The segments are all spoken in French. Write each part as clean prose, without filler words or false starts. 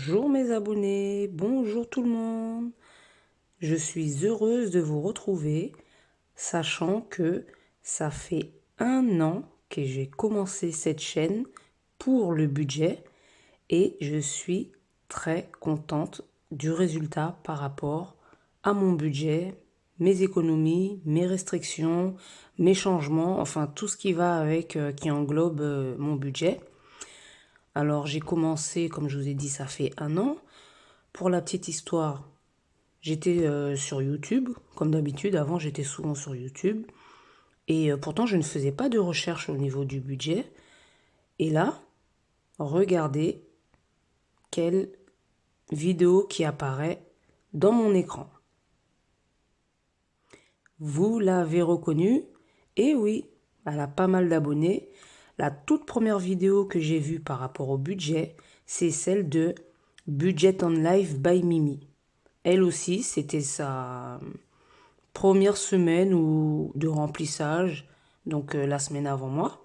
Bonjour mes abonnés, bonjour tout le monde. Je suis heureuse de vous retrouver, sachant que ça fait 1 an que j'ai commencé cette chaîne pour le budget et je suis très contente du résultat par rapport à mon budget, mes économies, mes restrictions, mes changements, enfin tout ce qui va avec, qui englobe mon budget. Alors j'ai commencé, comme je vous ai dit, ça fait 1 an. Pour la petite histoire, j'étais sur YouTube, comme d'habitude. Avant, j'étais souvent sur YouTube. Et pourtant, je ne faisais pas de recherche au niveau du budget. Et là, regardez quelle vidéo qui apparaît dans mon écran. Vous l'avez reconnue? Et oui, elle a pas mal d'abonnés. La toute première vidéo que j'ai vue par rapport au budget, c'est celle de Budget on Live by Mimi. Elle aussi, c'était sa première semaine de remplissage, donc la semaine avant moi.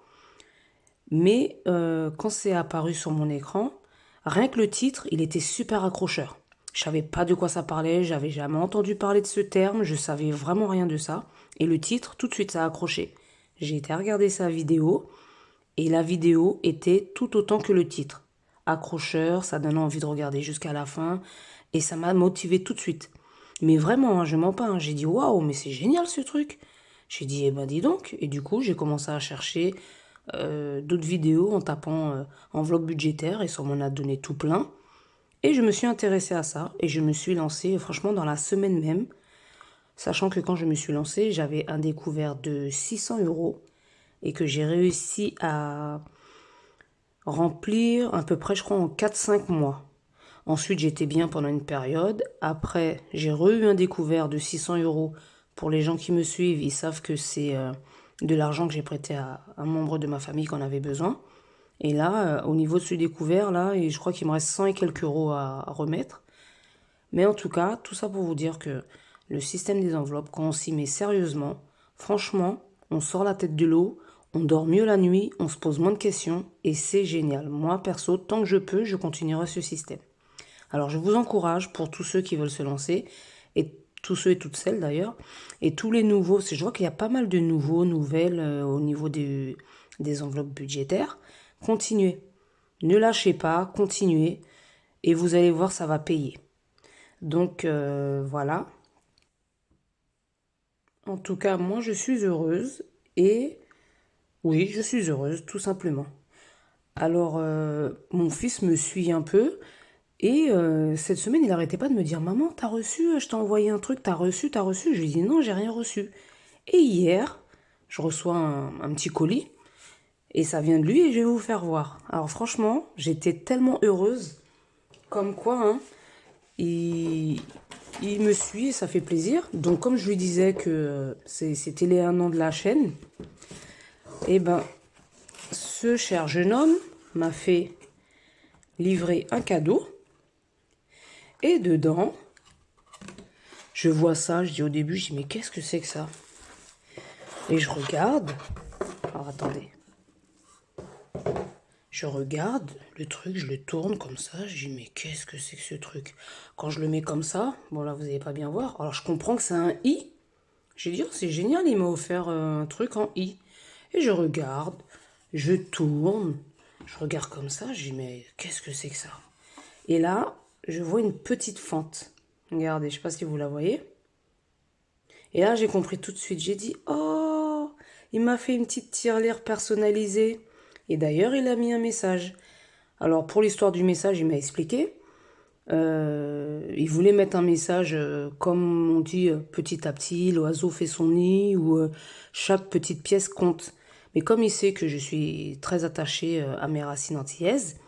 Mais quand c'est apparu sur mon écran, rien que le titre, il était super accrocheur. Je savais pas de quoi ça parlait, j'avais jamais entendu parler de ce terme, je savais vraiment rien de ça. Et le titre, tout de suite, ça a accroché. J'ai été regarder sa vidéo, et la vidéo était tout autant que le titre. Accrocheur, ça donne envie de regarder jusqu'à la fin, et ça m'a motivé tout de suite. Mais vraiment, hein, je mens pas, hein, j'ai dit waouh, mais c'est génial ce truc. J'ai dit eh ben dis donc, et du coup j'ai commencé à chercher d'autres vidéos en tapant enveloppe budgétaire et ça m'en a donné tout plein. Et je me suis intéressée à ça et je me suis lancée franchement dans la semaine même, sachant que quand je me suis lancée, j'avais un découvert de 600 € et que j'ai réussi à remplir à peu près, je crois, en 4-5 mois. Ensuite, j'étais bien pendant une période. Après, j'ai eu un découvert de 600 €. Pour les gens qui me suivent, ils savent que c'est de l'argent que j'ai prêté à un membre de ma famille qui en avait besoin. Et là, au niveau de ce découvert, là, et je crois qu'il me reste 100 et quelques euros à remettre. Mais en tout cas, tout ça pour vous dire que le système des enveloppes, quand on s'y met sérieusement, franchement, on sort la tête de l'eau, on dort mieux la nuit, on se pose moins de questions et c'est génial. Moi, perso, tant que je peux, je continuerai ce système. Alors, je vous encourage pour tous ceux qui veulent se lancer et tous ceux et toutes celles d'ailleurs, et tous les nouveaux, je vois qu'il y a pas mal de nouveaux, nouvelles au niveau des enveloppes budgétaires. Continuez, ne lâchez pas, continuez et vous allez voir, ça va payer. Donc voilà. En tout cas, moi je suis heureuse et oui, je suis heureuse tout simplement. Alors mon fils me suit un peu et cette semaine il arrêtait pas de me dire maman, t'as reçu, je t'ai envoyé un truc, t'as reçu, t'as reçu. Je lui dis non, j'ai rien reçu. Et hier, je reçois un petit colis et ça vient de lui et je vais vous faire voir. Alors franchement, j'étais tellement heureuse, comme quoi, hein, il, il me suit et ça fait plaisir. Donc, comme je lui disais que c'était les 1 an de la chaîne, et ben, ce cher jeune homme m'a fait livrer un cadeau. Et dedans, je vois ça. Je dis au début, je dis, mais qu'est-ce que c'est que ça? Et je regarde. Alors, attendez. Je regarde le truc, je le tourne comme ça. Je dis, mais qu'est-ce que c'est que ce truc? Quand je le mets comme ça, bon, là, vous n'allez pas bien voir. Alors, je comprends que c'est un i. J'ai dit, oh, c'est génial, il m'a offert un truc en i. Et je regarde, je tourne, je regarde comme ça, je dis, mais qu'est-ce que c'est que ça? Et là, je vois une petite fente. Regardez, je sais pas si vous la voyez. Et là, j'ai compris tout de suite. J'ai dit, oh, il m'a fait une petite tirelire personnalisée. Et d'ailleurs, il a mis un message. Alors, pour l'histoire du message, il m'a expliqué. Il voulait mettre un message, comme on dit, petit à petit, l'oiseau fait son nid, ou chaque petite pièce compte. Mais comme il sait que je suis très attachée à mes racines antillaises,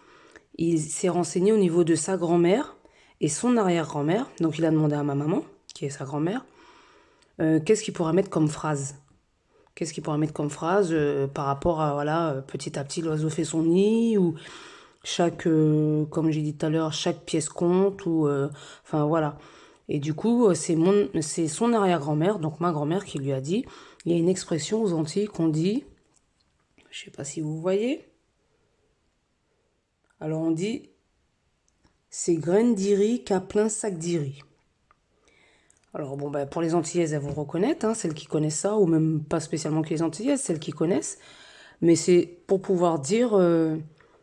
il s'est renseigné au niveau de sa grand-mère et son arrière-grand-mère. Donc il a demandé à ma maman, qui est sa grand-mère, qu'est-ce qu'il pourrait mettre comme phrase. Qu'est-ce qu'il pourrait mettre comme phrase par rapport à, voilà, petit à petit, l'oiseau fait son nid, ou chaque, comme j'ai dit tout à l'heure, chaque pièce compte, ou, enfin voilà. Et du coup, c'est son arrière-grand-mère, donc ma grand-mère, qui lui a dit, il y a une expression aux Antilles qu'on dit, je sais pas si vous voyez, alors on dit, C'est graines d'Iri qu'à plein sac d'Iri. Alors bon, bah, pour les Antillaises, elles vont reconnaître, hein, celles qui connaissent ça, ou même pas spécialement que les Antillaises, celles qui connaissent. Mais c'est pour pouvoir dire,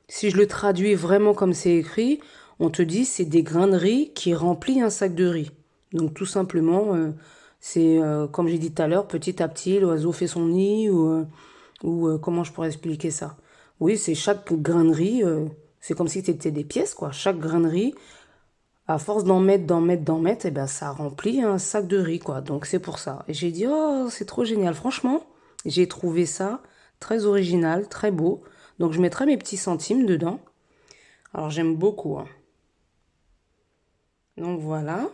si je le traduis vraiment comme c'est écrit, on te dit c'est des grains de riz qui remplissent un sac de riz. Donc tout simplement, c'est comme j'ai dit tout à l'heure, petit à petit, l'oiseau fait son nid, ou comment je pourrais expliquer ça? Oui, c'est chaque grain de riz, c'est comme si c'était des pièces, quoi. Chaque grain de riz, à force d'en mettre, et ben ça remplit un sac de riz, quoi. Donc c'est pour ça. Et j'ai dit, oh, c'est trop génial. Franchement, j'ai trouvé ça très original, très beau. Donc je mettrai mes petits centimes dedans. Alors j'aime beaucoup, hein. Donc voilà.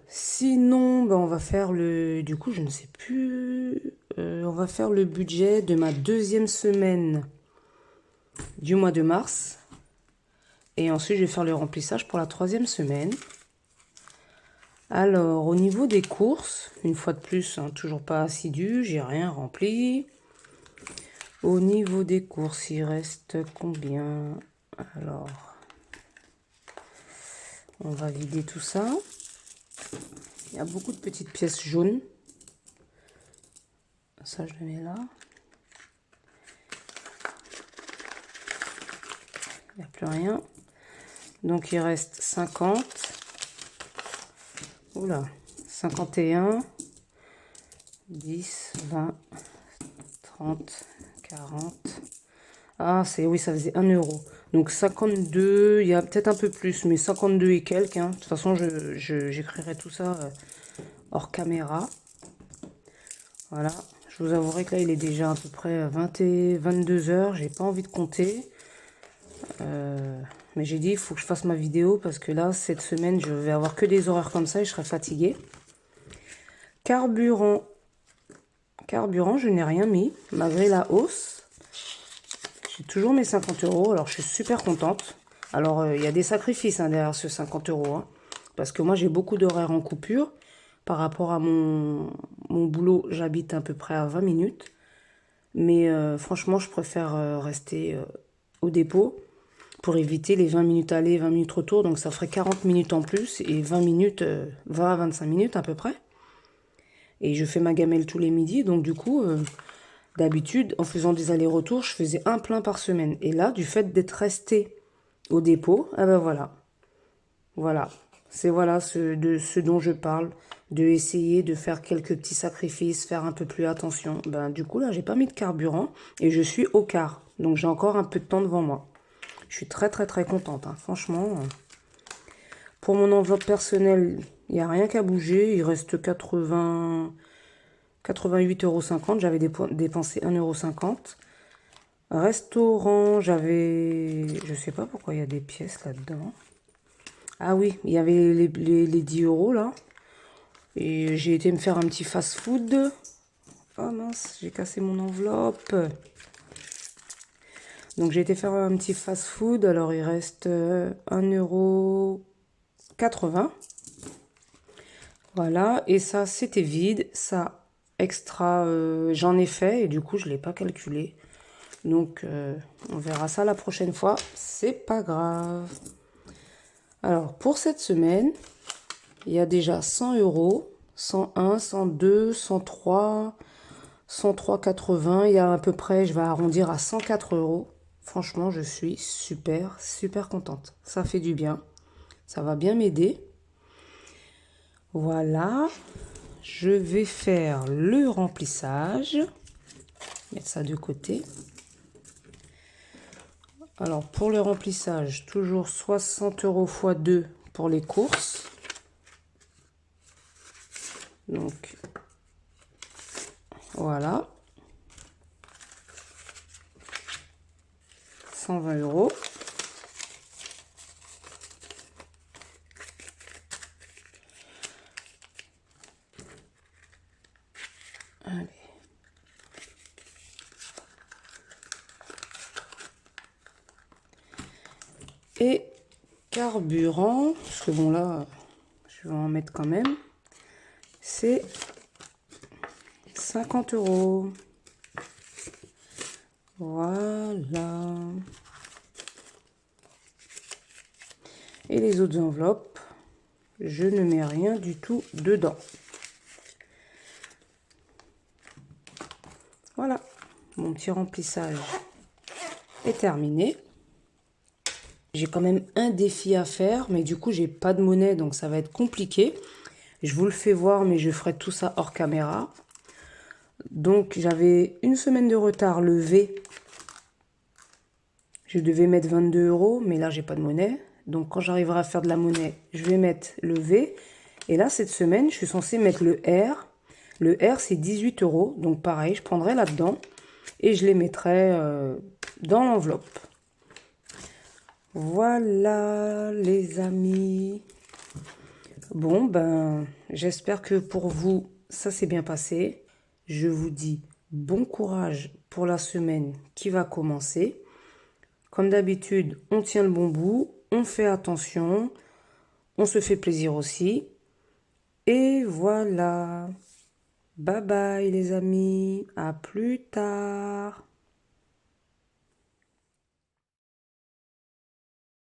Sinon, ben, on va faire le... Du coup, je ne sais plus... on va faire le budget de ma deuxième semaine du mois de mars. Et ensuite, je vais faire le remplissage pour la troisième semaine. Alors, au niveau des courses, une fois de plus, hein, toujours pas assidu, j'ai rien rempli. Au niveau des courses, il reste combien? Alors, on va vider tout ça. Il y a beaucoup de petites pièces jaunes. Ça, je le mets là. Il n'y a plus rien. Donc, il reste 50. Oula, 51, 10, 20, 30, 40. Ah, oui, ça faisait 1 euro. Donc 52, il y a peut-être un peu plus, mais 52 et quelques, hein. De toute façon, j'écrirai tout ça hors caméra. Voilà. Je vous avouerai que là, il est déjà à peu près 20 et 22 heures. J'ai pas envie de compter. Mais j'ai dit, il faut que je fasse ma vidéo parce que là, cette semaine, je vais avoir que des horaires comme ça et je serai fatiguée. Carburant. Carburant, je n'ai rien mis, malgré la hausse. J'ai toujours mes 50 euros, alors je suis super contente. Alors, il y a des sacrifices hein, derrière ce 50 euros. Hein, parce que moi, j'ai beaucoup d'horaires en coupure. Par rapport à mon boulot, j'habite à peu près à 20 minutes. Mais franchement, je préfère rester au dépôt pour éviter les 20 minutes aller, 20 minutes retour. Donc, ça ferait 40 minutes en plus et 20 minutes, 20 à 25 minutes à peu près. Et je fais ma gamelle tous les midis. Donc, du coup, d'habitude, en faisant des allers-retours, je faisais un plein par semaine. Et là, du fait d'être resté au dépôt, ah ben voilà. Voilà. C'est voilà de ce dont je parle. De essayer de faire quelques petits sacrifices, faire un peu plus attention. Ben, du coup, là, j'ai pas mis de carburant et je suis au quart. Donc, j'ai encore un peu de temps devant moi. Je suis très, très, très contente. Hein. Franchement, pour mon enveloppe personnelle, il n'y a rien qu'à bouger. Il reste 88,50 €. J'avais dépensé 1,50 €. Restaurant, j'avais... Je sais pas pourquoi il y a des pièces là-dedans. Ah oui, il y avait les 10 euros là. Et j'ai été me faire un petit fast-food. Oh mince, j'ai cassé mon enveloppe. Donc j'ai été faire un petit fast-food. Alors il reste 1,80 €. Voilà, et ça c'était vide. Ça, extra, j'en ai fait et du coup je ne l'ai pas calculé. Donc on verra ça la prochaine fois. C'est pas grave. Alors pour cette semaine, il y a déjà 100 euros. 101, 102, 103, 103,80. Il y a à peu près, je vais arrondir à 104 euros. Franchement, je suis super, super contente. Ça fait du bien. Ça va bien m'aider. Voilà. Je vais faire le remplissage. Mettre ça de côté. Alors, pour le remplissage, toujours 60 euros x 2 pour les courses. Donc, voilà. 120 euros. Allez. Et carburant, parce que bon là, je vais en mettre quand même, c'est 50 euros. Voilà. Et les autres enveloppes, je ne mets rien du tout dedans. Voilà, mon petit remplissage est terminé. J'ai quand même un défi à faire, mais du coup, j'ai pas de monnaie, donc ça va être compliqué. Je vous le fais voir, mais je ferai tout ça hors caméra. Donc, j'avais une semaine de retard. Le V, je devais mettre 22 €, mais là, j'ai pas de monnaie. Donc, quand j'arriverai à faire de la monnaie, je vais mettre le V. Et là, cette semaine, je suis censée mettre le R. Le R, c'est 18 €. Donc, pareil, je prendrai là-dedans et je les mettrai dans l'enveloppe. Voilà, les amis. Bon, ben, j'espère que pour vous, ça s'est bien passé. Je vous dis bon courage pour la semaine qui va commencer. Comme d'habitude, on tient le bon bout, on fait attention, on se fait plaisir aussi. Et voilà. Bye bye les amis, à plus tard.